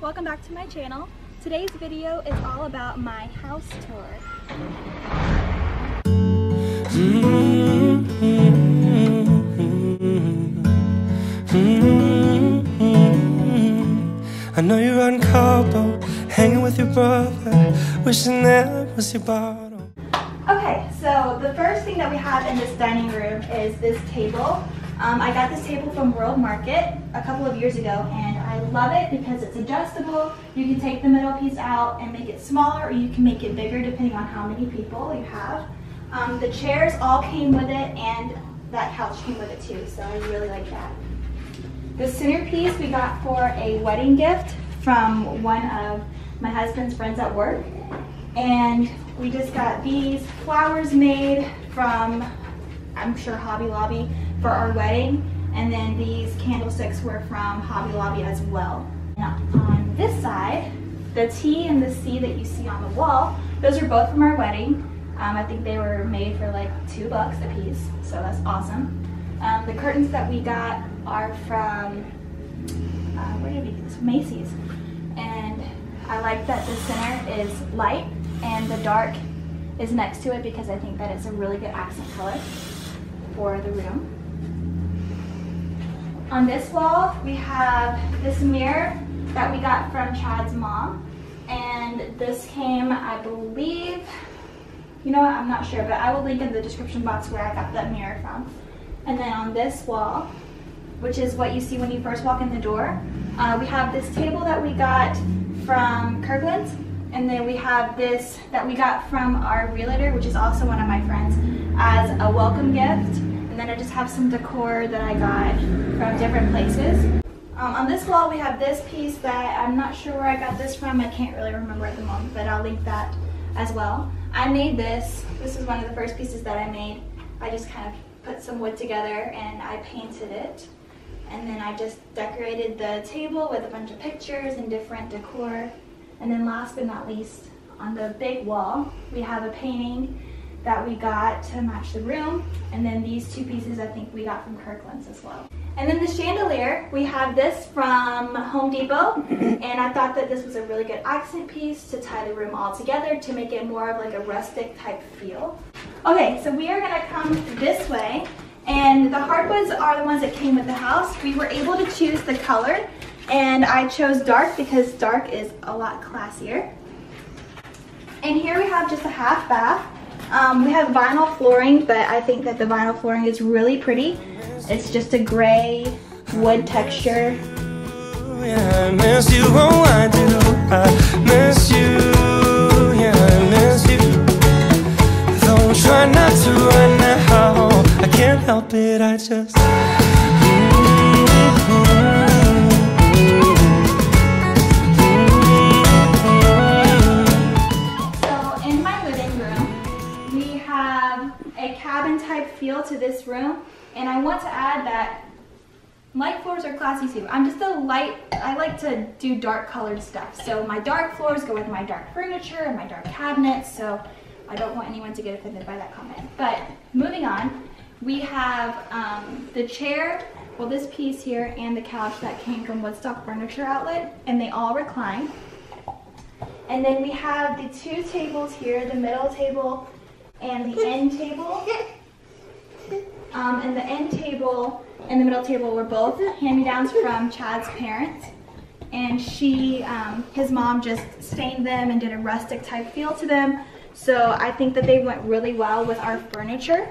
welcome back to my channel. Today's video is all about my house tour. I know you're on Cabo, hanging with your brother, wishing that was your bottle. Okay, so the first thing that we have in this dining room is this table. I got this table from World Market a couple of years ago, and I love it because it's adjustable. You can take the middle piece out and make it smaller, or you can make it bigger depending on how many people you have. The chairs all came with it, and that couch came with it too, so I really like that. The centerpiece we got for a wedding gift from one of my husband's friends at work. And we just got these flowers made from, I'm sure, Hobby Lobby for our wedding. And then these candlesticks were from Hobby Lobby as well. Now, on this side, the T and the C that you see on the wall, those are both from our wedding. I think they were made for like $2 a piece, so that's awesome. The curtains that we got are from, where did we get this? Macy's. And I like that the center is light and the dark is next to it because I think that it's a really good accent color for the room. On this wall, we have this mirror that we got from Chad's mom. And this came, I believe, you know what, I'm not sure, but I will link in the description box where I got that mirror from. And then on this wall, which is what you see when you first walk in the door, we have this table that we got from Kirkland's, and then we have this that we got from our realtor, which is also one of my friends, as a welcome gift. And then I just have some decor that I got from different places. On this wall, we have this piece that I'm not sure where I got this from. I can't really remember at the moment, but I'll link that as well. I made this. This is one of the first pieces that I made. I just kind of put some wood together and I painted it. And then I just decorated the table with a bunch of pictures and different decor. And then last but not least, on the big wall, we have a painting that we got to match the room. And then these two pieces I think we got from Kirkland's as well. And then the chandelier, we have this from Home Depot. And I thought that this was a really good accent piece to tie the room all together to make it more of like a rustic type feel. Okay, so we are gonna come this way. And the hardwoods are the ones that came with the house. We were able to choose the color, and I chose dark because dark is a lot classier. And here we have just a half bath. We have vinyl flooring, but I think that the vinyl flooring is really pretty. It's just a gray wood texture. Yeah, I miss you, oh I do, I miss you, yeah I miss you. Don't try not to right now, I can't help it, I just So in my living room, we have a cabin type feel to this room, and I want to add that light floors are classy too. I'm just I like to do dark colored stuff. So my dark floors go with my dark furniture and my dark cabinets, so I don't want anyone to get offended by that comment. But moving on, we have the chair, well this piece here, and the couch that came from Woodstock Furniture Outlet, and they all recline. And then we have the two tables here, the middle table and the end table. And the end table and the middle table were both hand-me-downs from Chad's parents. And his mom just stained them and did a rustic type feel to them. So I think that they went really well with our furniture.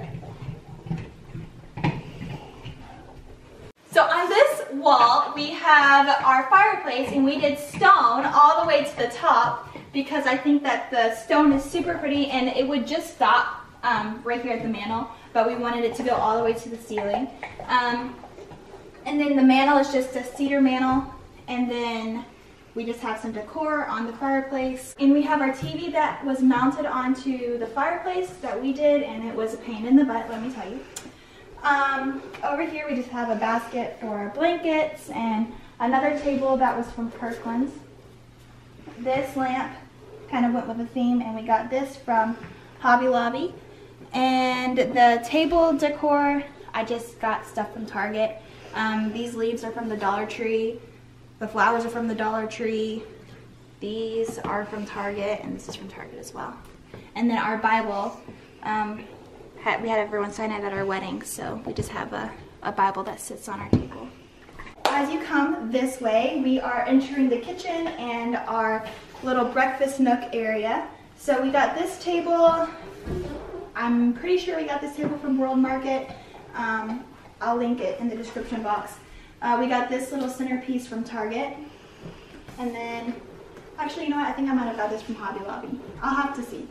So on this wall, we have our fireplace, and we did stone all the way to the top because I think that the stone is super pretty and it would just stop right here at the mantle, but we wanted it to go all the way to the ceiling. And then the mantle is just a cedar mantle, and then we just have some decor on the fireplace. And we have our TV that was mounted onto the fireplace that we did, and it was a pain in the butt, let me tell you. Over here we just have a basket for blankets and another table that was from Kirkland's. This lamp kind of went with the theme, and we got this from Hobby Lobby. And the table decor, I just got stuff from Target. These leaves are from the Dollar Tree. The flowers are from the Dollar Tree. These are from Target, and this is from Target as well. And then our Bible, we had everyone sign it at our wedding, so we just have a Bible that sits on our table. As you come this way, we are entering the kitchen and our little breakfast nook area. So we got this table, I'm pretty sure we got this table from World Market. I'll link it in the description box. We got this little centerpiece from Target. And then, actually, you know what? I think I might have got this from Hobby Lobby. I'll have to see.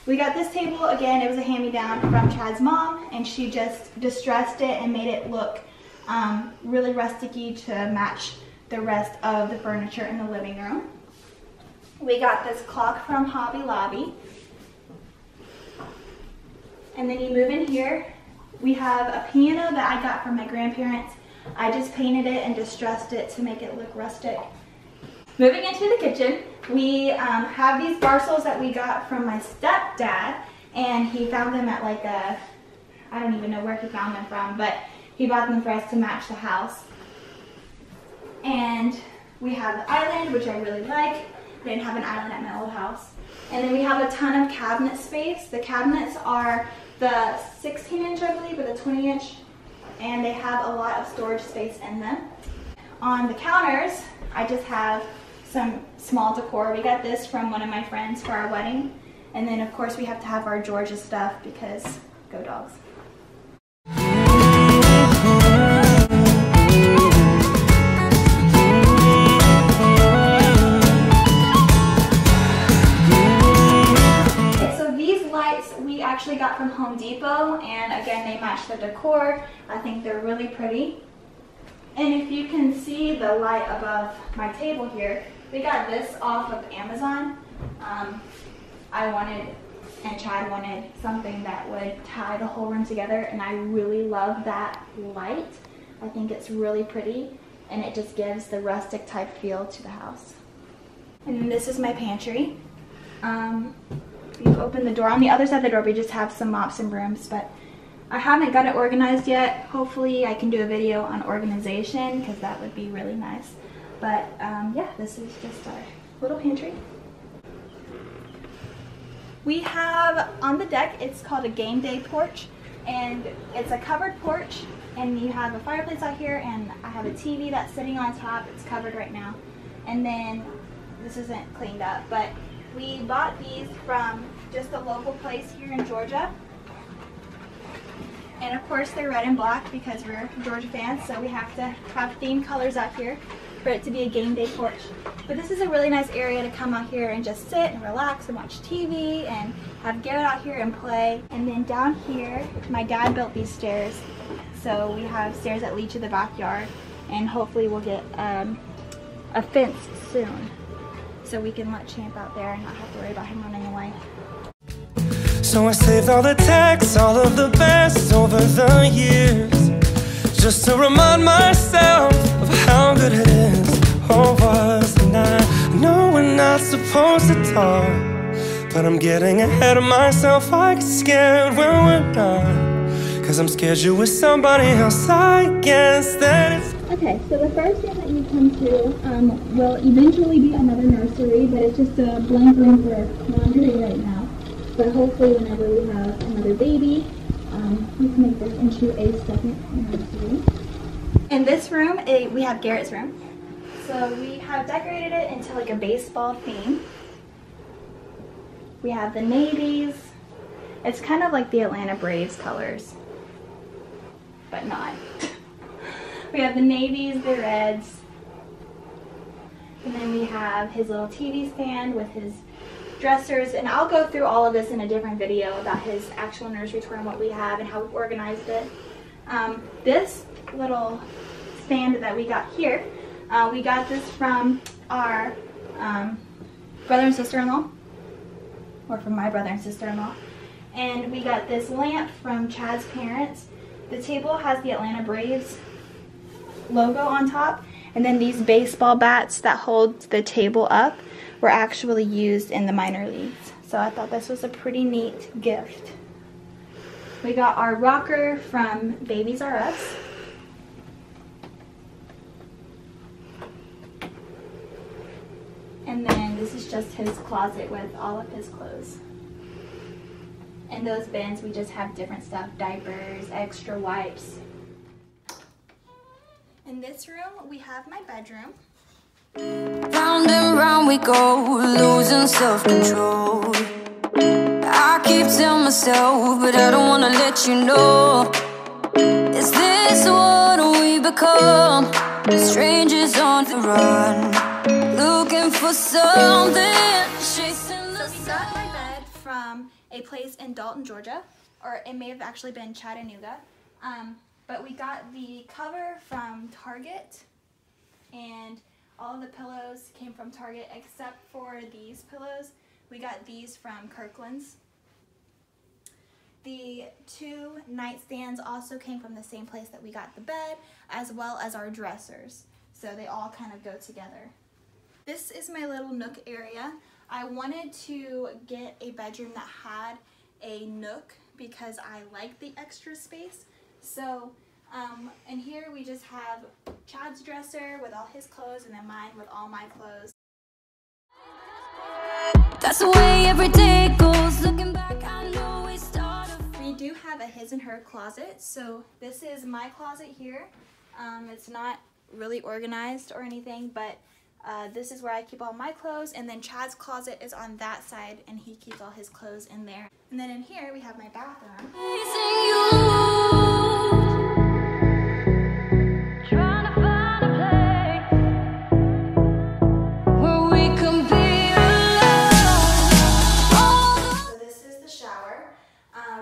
We got this table, again, it was a hand-me-down from Chad's mom, and she just distressed it and made it look really rustic-y to match the rest of the furniture in the living room. We got this clock from Hobby Lobby. And then you move in here, we have a piano that I got from my grandparents. I just painted it and distressed it to make it look rustic. Moving into the kitchen, we have these bar stools that we got from my stepdad, and he found them at like I don't even know where he found them from, but he bought them for us to match the house. And we have the island, which I really like. I didn't have an island at my old house. And then we have a ton of cabinet space. The cabinets are the 16-inch, I believe, or the 20-inch, and they have a lot of storage space in them. On the counters, I just have some small decor. We got this from one of my friends for our wedding. And then of course we have to have our Georgia stuff because go dogs. Okay, so these lights we actually got from Home Depot, and again they match the decor. I think they're really pretty. And if you can see the light above my table here, we got this off of Amazon. I wanted, and Chad wanted, something that would tie the whole room together, and I really love that light. I think it's really pretty, and it just gives the rustic type feel to the house. And then this is my pantry. You open the door. On the other side of the door, we just have some mops and brooms, but I haven't got it organized yet. Hopefully I can do a video on organization because that would be really nice. But yeah, this is just our little pantry. We have on the deck, it's called a game day porch, and it's a covered porch, and you have a fireplace out here, and I have a TV that's sitting on top. It's covered right now. And then this isn't cleaned up, but we bought these from just a local place here in Georgia. And of course they're red and black because we're Georgia fans, so we have to have themed colors out here for it to be a game day porch. But this is a really nice area to come out here and just sit and relax and watch TV and have Garrett out here and play. And then down here, my dad built these stairs, so we have stairs that lead to the backyard, and hopefully we'll get a fence soon so we can let Champ out there and not have to worry about him running away. So I saved all the texts, all of the best over the years, just to remind myself of how good it is. Or wasn't I? I know we're not supposed to talk, but I'm getting ahead of myself. I get scared when we're not, cause I'm scared you're with somebody else. I guess that it's... Okay, so the first room that you come to will eventually be another nursery, but it's just a blank room for laundry right now. But hopefully whenever we have another baby, we can make this into a second nursery. In this room, we have Garrett's room. So we have decorated it into like a baseball theme. We have the navies. It's kind of like the Atlanta Braves colors, but not. We have the navies, the reds, and then we have his little TV stand with his dressers, and I'll go through all of this in a different video about his actual nursery tour and what we have and how we organized it. This little stand that we got here, we got this from our brother and sister-in-law, or from my brother and sister-in-law, and we got this lamp from Chad's parents. The table has the Atlanta Braves logo on top, and then these baseball bats that hold the table up were actually used in the minor leagues. So I thought this was a pretty neat gift. We got our rocker from Babies R Us. And then this is just his closet with all of his clothes. In those bins, we just have different stuff, diapers, extra wipes. In this room, we have my bedroom. Round and round we go, losing self-control. I keep telling myself, but I don't wanna let you know. Is this what we become? Strangers on the run, looking for something, chasing the So we got my bed from a place in Dalton, Georgia, or it may have actually been Chattanooga. But we got the cover from Target, and all of the pillows came from Target except for these pillows. We got these from Kirkland's. The 2 nightstands also came from the same place that we got the bed, as well as our dressers. So they all kind of go together. This is my little nook area. I wanted to get a bedroom that had a nook because I like the extra space. So in here we just have Chad's dresser with all his clothes, and then mine with all my clothes. That's the way every day goes. Looking back, I know we started. We do have a his and her closet. So this is my closet here. It's not really organized or anything, but this is where I keep all my clothes, and then Chad's closet is on that side, and he keeps all his clothes in there. And then in here we have my bathroom. Trying to find a place where we can be alone. So this is the shower.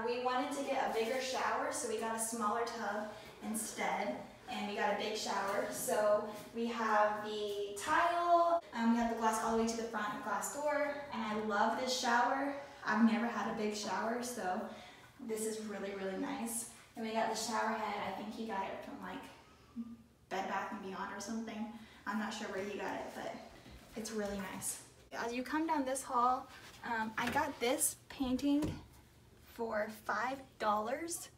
We wanted to get a bigger shower, so we got a smaller tub instead, and we got a big shower. So we have the tile, we have the glass all the way to the front and glass door, and I love this shower. I've never had a big shower, so this is really, really nice. And we got the shower head. I think he got it from like Bed Bath & Beyond or something. I'm not sure where he got it, but it's really nice. As you come down this hall, I got this painting for $5,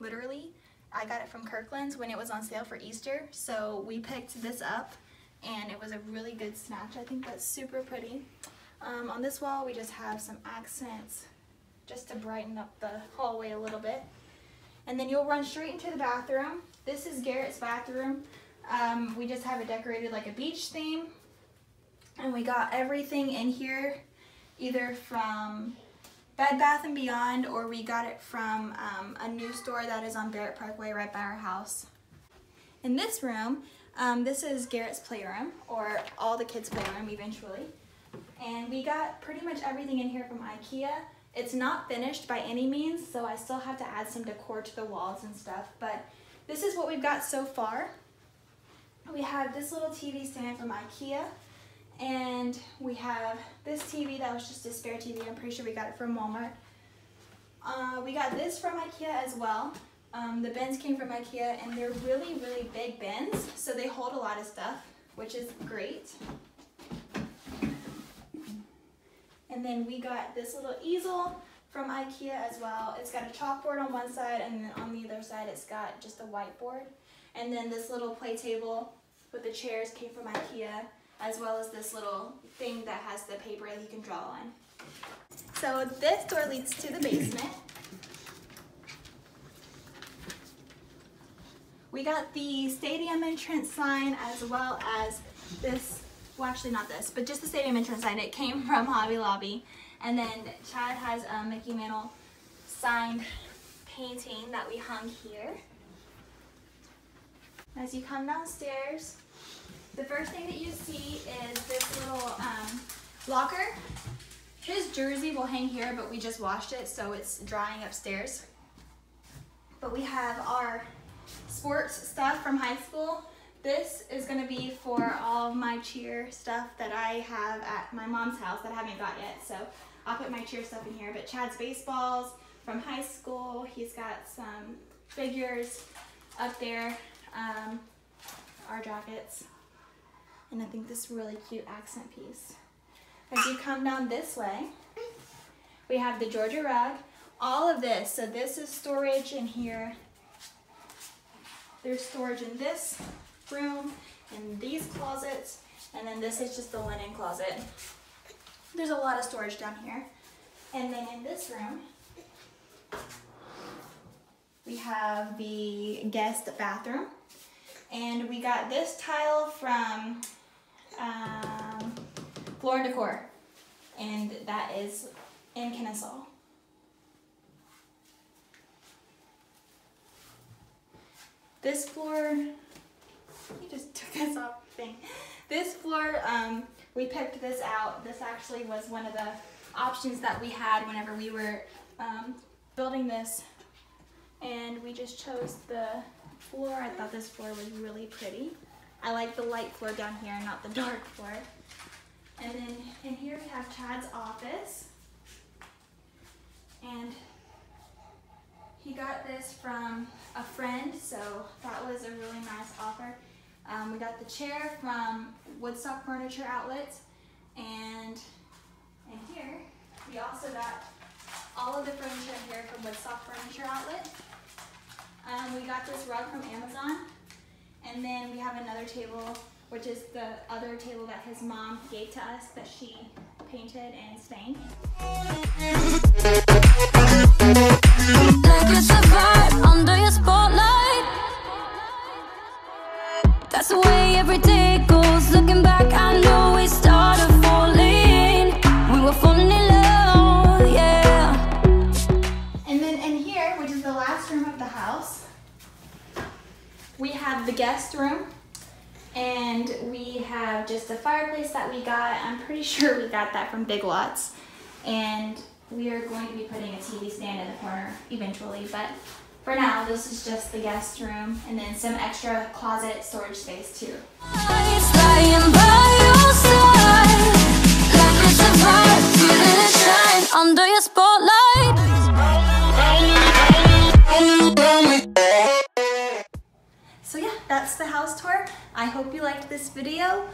literally. I got it from Kirkland's when it was on sale for Easter, so we picked this up, and it was a really good snatch. I think that's super pretty. On this wall, we just have some accents just to brighten up the hallway a little bit. And then you'll run straight into the bathroom. This is Garrett's bathroom. We just have it decorated like a beach theme. And we got everything in here either from Bed Bath & Beyond, or we got it from a new store that is on Barrett Parkway right by our house. In this room, this is Garrett's playroom, or all the kids' playroom eventually. And we got pretty much everything in here from IKEA. It's not finished by any means, so I still have to add some decor to the walls and stuff, but this is what we've got so far. We have this little TV stand from IKEA, and we have this TV that was just a spare TV. I'm pretty sure we got it from Walmart. We got this from IKEA as well. The bins came from IKEA, and they're really, really big bins, so they hold a lot of stuff, which is great. And then we got this little easel from IKEA as well. It's got a chalkboard on one side, and then on the other side it's got just a whiteboard. And then this little play table with the chairs came from IKEA, as well as this little thing that has the paper that you can draw on. So this door leads to the basement. We got the stadium entrance sign, as well as this, well actually not this, but just the stadium entrance sign. It came from Hobby Lobby. And then Chad has a Mickey Mantle signed painting that we hung here. As you come downstairs, the first thing that you see is this little locker. His jersey will hang here, but we just washed it, so it's drying upstairs. But we have our sports stuff from high school. This is gonna be for all of my cheer stuff that I have at my mom's house that I haven't got yet, so I'll put my cheer stuff in here. But Chad's baseballs from high school, he's got some figures up there, our jackets, and I think this really cute accent piece. As you come down this way, we have the Georgia rug, all of this. So this is storage in here. There's storage in this room, in these closets, And then this is just the linen closet. There's a lot of storage down here. And then in this room, we have the guest bathroom. And we got this tile from Floor & Decor. And that is in Kennesaw. This floor, you just took this off the thing. This floor, we picked this out. This actually was one of the options that we had whenever we were building this. And we just chose the floor. I thought this floor was really pretty. I like the light floor down here, not the dark floor. And then in here we have Chad's office. And he got this from a friend, so that was a really nice offer. We got the chair from Woodstock Furniture Outlet, and in here we also got all of the furniture here from Woodstock Furniture Outlet. We got this rug from Amazon, and then we have another table, which is the other table that his mom gave to us that she painted and stained. Like it's a vibe under your spotlight. That's the way every day goes. Looking back, I know we started falling. We were falling in love, yeah. And then in here, which is the last room of the house, we have the guest room. And we have just a fireplace that we got. I'm pretty sure we got that from Big Lots. And we are going to be putting a TV stand in the corner eventually, but for now, this is just the guest room, and then some extra closet storage space too. Lying by your side, like it's a vibe, feeling it shine under your spotlight. So yeah, that's the house tour. I hope you liked this video.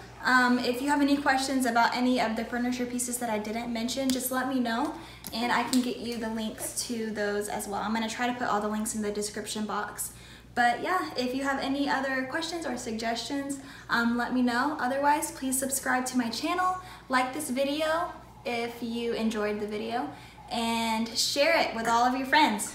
If you have any questions about any of the furniture pieces that I didn't mention, just let me know and I can get you the links to those as well. I'm gonna try to put all the links in the description box. But yeah, if you have any other questions or suggestions, let me know. Otherwise, please subscribe to my channel, like this video if you enjoyed the video, and share it with all of your friends.